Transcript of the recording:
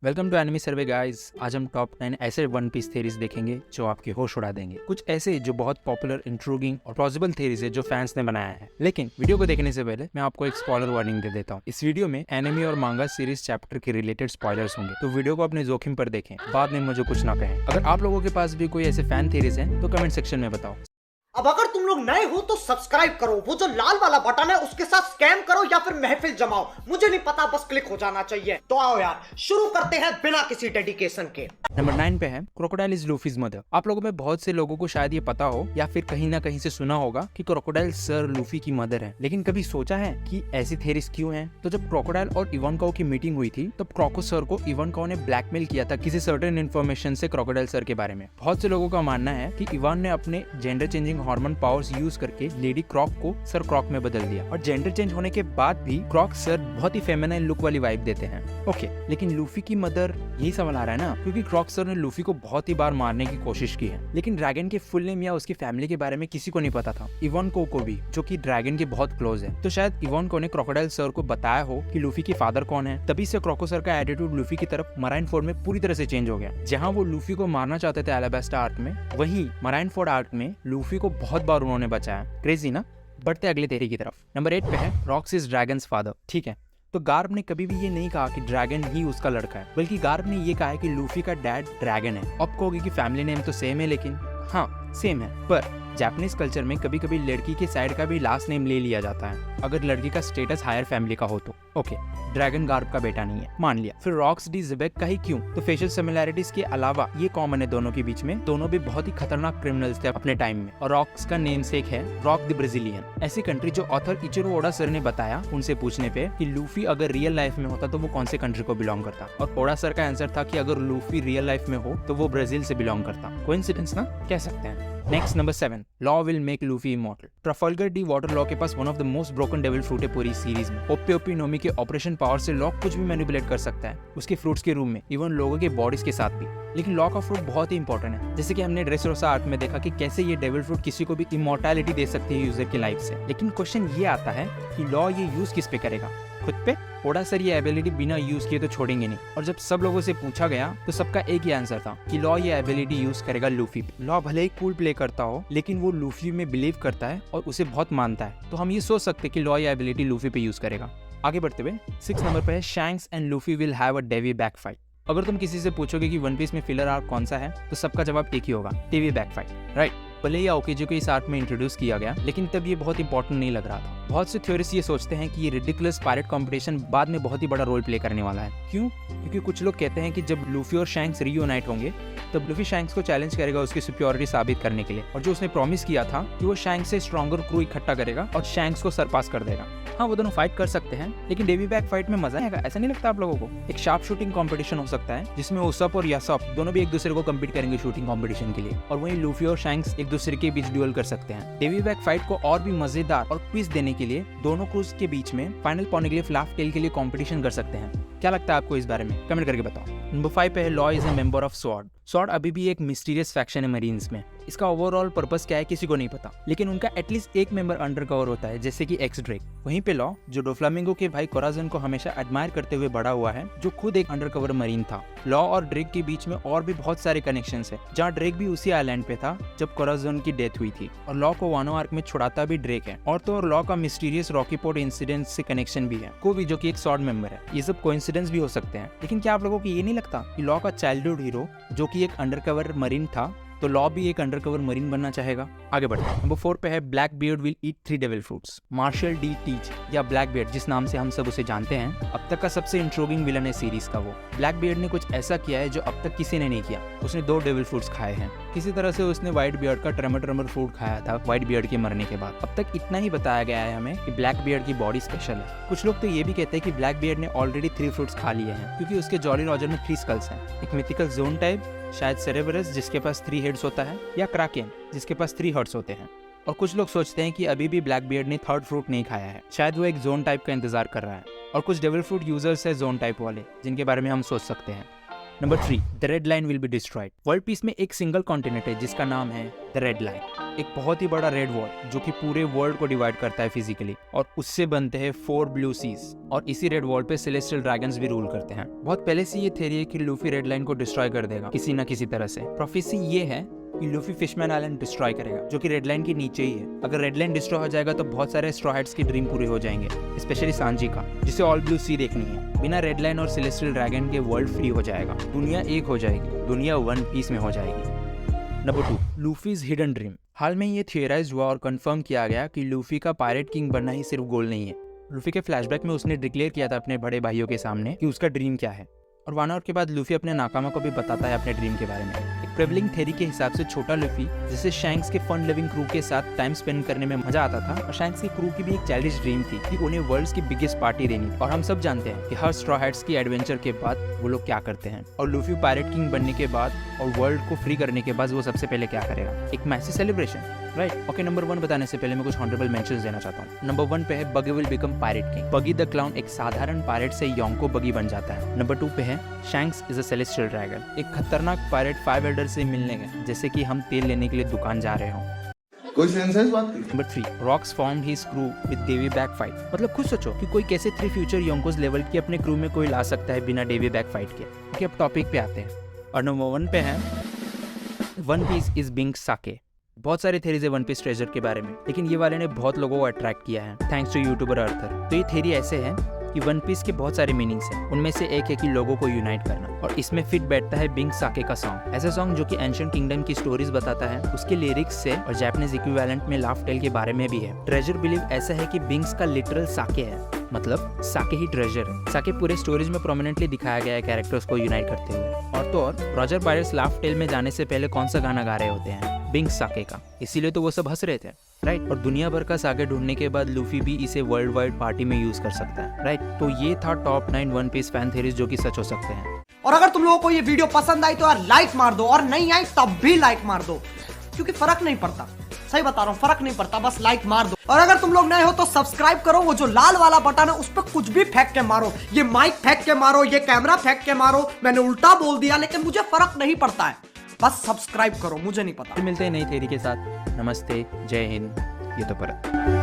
Welcome to anime survey guys. आज हम top 10 ऐसे वन पीस थेरीज देखेंगे जो आपके होश उड़ा देंगे। कुछ ऐसे जो बहुत पॉपुलर, इंट्रूगिंग और प्लॉजिबल थेरीज है जो फैंस ने बनाया है। लेकिन वीडियो को देखने से पहले मैं आपको एक स्पॉइलर वार्निंग दे देता हूँ। इस वीडियो में एनिमी और मांगा सीरीज चैप्टर के रिलेटेड स्पॉयलर्स होंगे, तो वीडियो को अपने जोखिम पर देखें, बाद में मुझे कुछ ना कहें। अगर आप लोगों के पास भी कोई ऐसे फैन थेरीज हैं तो कमेंट सेक्शन में बताओ। अब अगर तुम लोग नए हो तो सब्सक्राइब करो, वो जो लाल वाला बटन है उसके साथ स्कैम करो या फिर महफिल जमाओ, मुझे नहीं पता, बस क्लिक हो जाना चाहिए। तो आओ यार शुरू करते हैं बिना किसी डेडिकेशन के। नंबर 9 पे है क्रोकोडाइल इज लूफीज मदर। आप लोगों में बहुत से लोगों को शायद ये पता हो या फिर कहीं ना कहीं से सुना होगा कि क्रोकोडाइल सर लूफी की मदर है, लेकिन कभी सोचा है कि ऐसी थेरीज क्यों हैं? तो जब क्रोकोडाइल और इवानकाओ की मीटिंग हुई थी तब क्रोको सर को इवानकाओ ने ब्लैकमेल किया था किसी सर्टेन इन्फॉर्मेशन से क्रोकोडाइल सर के बारे में। बहुत से लोगों का मानना है कि इवान ने अपने gender changing hormone powers use करके लेडी क्रॉक को सर क्रॉक में बदल दिया, और जेंडर चेंज होने के बाद भी क्रॉक सर बहुत ही फेमिनाइन लुक वाली वाइब देते हैं। ओके, लेकिन लूफी की मदर, यही सवाल आ रहा है ना, क्योंकि क्रॉक सर ने लूफी को बहुत ही बार मारने की कोशिश की है, लेकिन ड्रैगन के फुल नेम या उसकी फैमिली के बारे में किसी को नहीं पता था, इवानकाओ को भी, जो कि ड्रैगन के बहुत क्लोज है। तो शायद इवानकाओ ने क्रोकोडाइल सर को बताया हो कि लूफी की फादर कौन है, तभी से क्रोको सर का एटीट्यूड लूफी की तरफ मराइनफोर्ड में पूरी तरह से चेंज हो गया। जहां वो लूफी को मारना चाहते थे अलाबास्टा आर्क में, वहीं मराइनफोर्ड आर्क में लूफी को बहुत बार उन्होंने बचाया। क्रेजी ना? बढ़ते अगले थेरी की तरफ। नंबर 8 पे है रॉक्स इज ड्रैगन्स फादर। ठीक है, तो गार्ब ने कभी भी ये नहीं कहा कि ड्रैगन ही उसका लड़का है, बल्कि गार्ब ने ये कहा है कि लूफी का डैड ड्रैगन है। अब कहोगे कि फैमिली नेम तो सेम है, लेकिन हाँ सेम है, पर जापानीज कल्चर में कभी कभी लड़की के साइड का भी लास्ट नेम ले लिया जाता है अगर लड़की का स्टेटस हायर फैमिली का हो तो। ओके, ड्रैगन गार्ब का बेटा नहीं है, मान लिया। फिर रॉक्स डी ज़ेबेक का ही क्यों? तो फेशियल सिमिलैरिटीज के अलावा ये कॉमन है दोनों के बीच में, दोनों भी बहुत ही खतरनाक क्रिमिनल्स थे अपने टाइम में। और रॉक्स का नेमसेक है रॉक द ब्राजीलियन, ऐसी कंट्री जो ऑथर इचिरो ओडा सर ने बताया उनसे पूछने पे कि लूफी अगर रियल लाइफ में होता तो वो कौन से कंट्री को बिलोंग करता, और ओडा सर का आंसर था कि अगर लूफी रियल लाइफ में हो तो वो ब्राजील से बिलोंग करता। कोइंसिडेंस ना कह सकते हैं। Next, number 7, Law will make Luffy immortal. Trafalgar D Water Law के पास one of the most broken devil fruit है पूरी सीरीज में। ओपी ओपी नोमी के ऑपरेशन पावर से लॉ कुछ भी मैनिपुलेट कर सकता है, उसके फ्रूट्स के रूम में, इवन लोगों के बॉडीज के साथ भी। लेकिन लॉ का फ्रूट बहुत ही इंपॉर्टेंट है, जैसे कि हमने ड्रेसरोसा आर्क में देखा कि कैसे ये डेविल फ्रूट किसी को भी इमॉर्टैलिटी दे सकती है यूजर की लाइफ से। लेकिन क्वेश्चन ये आता है कि लॉ ये यूज किस पे करेगा? खुद पे? ओडा सर ये एबिलिटी बिना यूज किए तो छोड़ेंगे नहीं, और जब सब लोगों से पूछा गया तो सबका एक ही आंसर था कि लॉ ये एबिलिटी यूज करेगा लूफी पे। लॉ भले ही कूल प्ले करता हो, लेकिन वो लूफी में बिलीव करता है और उसे बहुत मानता है, तो हम ये सोच सकते कि लॉ ये एबिलिटी लूफी पे यूज करेगा। आगे बढ़ते हुए 6 नंबर पे है Shanks and Luffy will have a Davy back fight. अगर तुम किसी से पूछोगे कि वन पीस में फिलर आर्क कौन सा है, तो सबका जवाब एक ही होगा, डेवी बैक फाइट, राइट। भले ही आओकेजी को इस आर्क में इंट्रोड्यूस किया गया, लेकिन तब ये बहुत इंपॉर्टेंट नहीं लग रहा था। बहुत से थ्योरिस्ट ये सोचते हैं कि ये रिडिकुलस पायरेट कंपटीशन बाद में बहुत ही बड़ा रोल प्ले करने वाला है। क्यों? क्योंकि कुछ लोग कहते हैं कि जब लूफी और शैंक्स रीयूनाइट होंगे तब लूफी शैंक्स को चैलेंज करेगा उसकी सुपियोरिटी साबित करने के लिए, और जो उसने प्रॉमिस किया था कि वो शैंक्स से स्ट्रॉन्गर क्रू इकट्ठा करेगा और शैंक्स को सरपास कर देगा। हाँ, वो दोनों फाइट कर सकते हैं, लेकिन डेवी बैक फाइट में मजा आएगा, ऐसा नहीं लगता आप लोगों को? एक शार्प शूटिंग कंपटीशन हो सकता है जिसमें उसप और यासप दोनों भी एक दूसरे को कम्पीट करेंगे शूटिंग कंपटीशन के लिए, और वहीं लूफी और शैंक्स एक दूसरे के बीच ड्यूल कर सकते हैं। डेवी बैक फाइट को और भी मजेदार और ट्विस्ट देने के लिए दोनों क्रूज के बीच में फाइनल पॉनिग्लिफ लाफ टेल के लिए कंपटीशन कर सकते हैं। क्या लगता है आपको इस बारे में? कमेंट करके बताओ। नंबर 5 पे है law is a member of sword. Sword अभी भी एक मिस्टीरियस फैक्शन है मरीन्स में। इसका ओवरऑल पर्पस क्या है किसी को नहीं पता, लेकिन उनका एटलीस्ट एक मेंबर अंडरकवर होता है, जैसे कि एक्स ड्रेक। वहीं पे लॉ, जो डोफ्लामिंगो के भाई कोराजन को हमेशा एडमायर करते हुए बड़ा हुआ है, जो खुद एक अंडरकवर मरीन था। लॉ और ड्रेक के बीच में और भी बहुत सारे कनेक्शंस है, जहाँ ड्रेक भी उसी आइलैंड पे था जब कोराजन की डेथ हुई थी, और लॉ को वानो आर्क में छुड़ाता भी ड्रेक है। और तो और लॉ का मिस्टीरियस रॉकी पोर्ट इंसिडेंट से कनेक्शन भी है, कोवी जो कि एक स्वॉर्ड मेंबर है। ये सब कोइंसिडेंस भी हो सकते हैं, लेकिन क्या आप लोगों को ये नहीं लगता कि लॉ का चाइल्डहुड हीरो जो कि एक अंडरकवर मरीन था, तो लॉ भी एक अंडरकवर मरीन बनना चाहेगा? आगे बढ़ते हैं। नंबर 4 पे है Blackbeard will eat 3 devil fruits. Marshall D Teach, या ब्लैक बियर्ड जिस नाम से हम सब उसे जानते हैं, अब तक का सबसे इंट्रोगिंग विलन है सीरीज का। वो ब्लैक बियर्ड ने कुछ ऐसा किया है जो अब तक किसी ने नहीं किया। उसने 2 डेविल फ्रूट्स खाए हैं। किसी तरह से उसने व्हाइट बियर्ड का ट्रेमर फ्रूट खाया था व्हाइट बियर्ड के मरने के बाद। अब तक इतना ही बताया गया है हमें कि ब्लैक बियर्ड की बॉडी स्पेशल है। कुछ लोग तो ये भी कहते हैं कि ब्लैक बियर्ड ने ऑलरेडी 3 फ्रूट्स खा लिए हैं, क्योंकि उसके जॉली रॉजर में 3 स्कल्स हैं। एक मिथिकल जोन टाइप, शायद सेरेबरस जिसके पास 3 हेड्स होता है, या क्राकेन जिसके पास 3 हार्ट्स होते हैं। और कुछ लोग सोचते हैं कि अभी भी ब्लैक बियर्ड ने 3rd फ्रूट नहीं खाया है, शायद वो एक जोन टाइप का इंतजार कर रहा है। और कुछ डेविल फ्रूट यूजर्स है जोन टाइप वाले, जिनके बारे में हम सोच सकते हैं। Number 3, the red line will be destroyed. World peace में एक सिंगल कॉन्टिनेंट है जिसका नाम है द रेड लाइन। एक बहुत ही बड़ा रेड वॉल जो कि पूरे वर्ल्ड को डिवाइड करता है फिजिकली, और उससे बनते हैं 4 ब्लू सीज, और इसी रेड वॉल पे सेलेस्टियल ड्रैगन्स भी रूल करते हैं। बहुत पहले से ये थ्योरी है कि लूफी रेड लाइन को डिस्ट्रॉय कर देगा किसी न किसी तरह से। प्रोफेसी ये है कि लूफी फिशमैन आइलैंड डिस्ट्रॉय करेगा, जो कि रेड लाइन के नीचे ही है। अगर रेड लाइन डिस्ट्रॉय हो जाएगा तो बहुत सारे स्ट्रॉ हैट्स की ड्रीम पूरे हो जाएंगे, स्पेशली सांजी का, जिसे ऑल ब्लू सी देखनी है। बिना रेड लाइन और सेलेस्टियल ड्रैगन के वर्ल्ड फ्री हो जाएगा, दुनिया एक हो जाएगी, दुनिया वन पीस में हो जाएगी। Number 2, Luffy's hidden dream. हाल में ये थियराइज हुआ और कंफर्म किया गया कि लूफी का पायरेट किंग बनना ही सिर्फ गोल नहीं है। लूफी के फ्लैशबैक में उसने डिक्लेयर किया था अपने बड़े भाइयों के सामने कि उसका ड्रीम क्या है, और 1 आवर के बाद लूफी अपने नाकामा को भी बताता है अपने ड्रीम के बारे में। एक प्रेवलिंग थ्योरी के हिसाब से छोटा लूफी जिसे शैंक्स के फन लिविंग क्रू के साथ टाइम स्पेंड करने में मजा आता था, और शैंक्स की क्रू की भी एक चाइल्डिश ड्रीम थी कि उन्हें वर्ल्ड्स की बिगेस्ट पार्टी देनी। और हम सब जानते हैं कि हर स्ट्रॉ हैट्स की एडवेंचर के बाद वो लोग क्या करते हैं, और लूफी पायरेट किंग बनने के बाद और वर्ल्ड को फ्री करने के बाद वो सबसे पहले क्या करेगा, एक massive celebration, right. Okay, number 1 बताने से पहले मैं कुछ ऑनरेबल मेंशंस देना चाहता हूँ। नंबर 1 पे है बगी विल बिकम पायरेट किंग। बगी द क्लाउन एक साधारण पायरेट से योंको बगी बन जाता है। नंबर 2 पे है shanks is a celestial dragon. एक खतरनाक पायरेट 5 एल्डर से मिलने गए, जैसे कि हम तेल लेने के लिए दुकान जा रहे हो। कोई सेंस है इस बात की? Number 3, Rocks formed his crew with Davy back fight. मतलब खुद सोचो कि कोई कैसे 3 फ्यूचर योंकोस लेवल की अपने क्रू में कोई ला सकता है बिना डेवी बैक फाइट के। ओके, अब टॉपिक पे आते हैं, और नंबर 1 पे है वन पीस इज बीइंग साके। बहुत सारे थ्योरीज है वन पीस ट्रेजर के बारे में, लेकिन ये वाले ने बहुत लोगों को अट्रैक्ट किया है थैंक्स टू यूट्यूबर अर्थर। तो ये थ्योरी ऐसे है कि वन पीस के बहुत सारे मीनिंग्स हैं, उनमें से एक है कि लोगों को यूनाइट करना, और इसमें फिट बैठता है बिंग साके का सॉन्ग। ऐसा सॉन्ग जो कि एंशिएंट किंगडम की स्टोरीज बताता है, उसके लिरिक्स से और जापानीज इक्विवेलेंट में लाफ टेल के बारे में भी है। ट्रेजर बिलीव ऐसा है कि बिंग्स का लिटरल साके है, मतलब साके ही ट्रेजर है। साके पूरे स्टोरीज में प्रोमिनेंटली दिखाया गया है कैरेक्टर्स को यूनाइट करते हुए। और तो और रॉजर पायरेट्स लाफ टेल में जाने से पहले कौन सा गाना गा रहे होते हैं, बिंग साके का, इसीलिए तो वो सब हंस रहे थे, राइट। और दुनिया भर का साके ढूंढने के बाद लूफी भी इसे वर्ल्ड वाइड पार्टी में यूज कर सकता है, राइट। तो ये था top 9 One Piece fan theories जो कि सच हो सकते हैं। और अगर तुम लोगों को ये वीडियो पसंद आई तो यार लाइक मार दो, और नहीं आई तब भी लाइक मार दो, क्योंकि फर्क नहीं पड़ता, सही बता रहा हूँ, फर्क नहीं पड़ता, बस लाइक मार दो। और अगर तुम लोग नए हो तो सब्सक्राइब करो, वो जो लाल वाला बटन है उस पर कुछ भी फेंक के मारो, ये माइक फेंक के मारो, ये कैमरा फेंक के मारो, मैंने उल्टा बोल दिया लेकिन मुझे फर्क नहीं पड़ता है, बस सब्सक्राइब करो, मुझे नहीं पता। मिलते हैं नई थ्योरी के साथ। नमस्ते, जय हिंद, ये तो परत।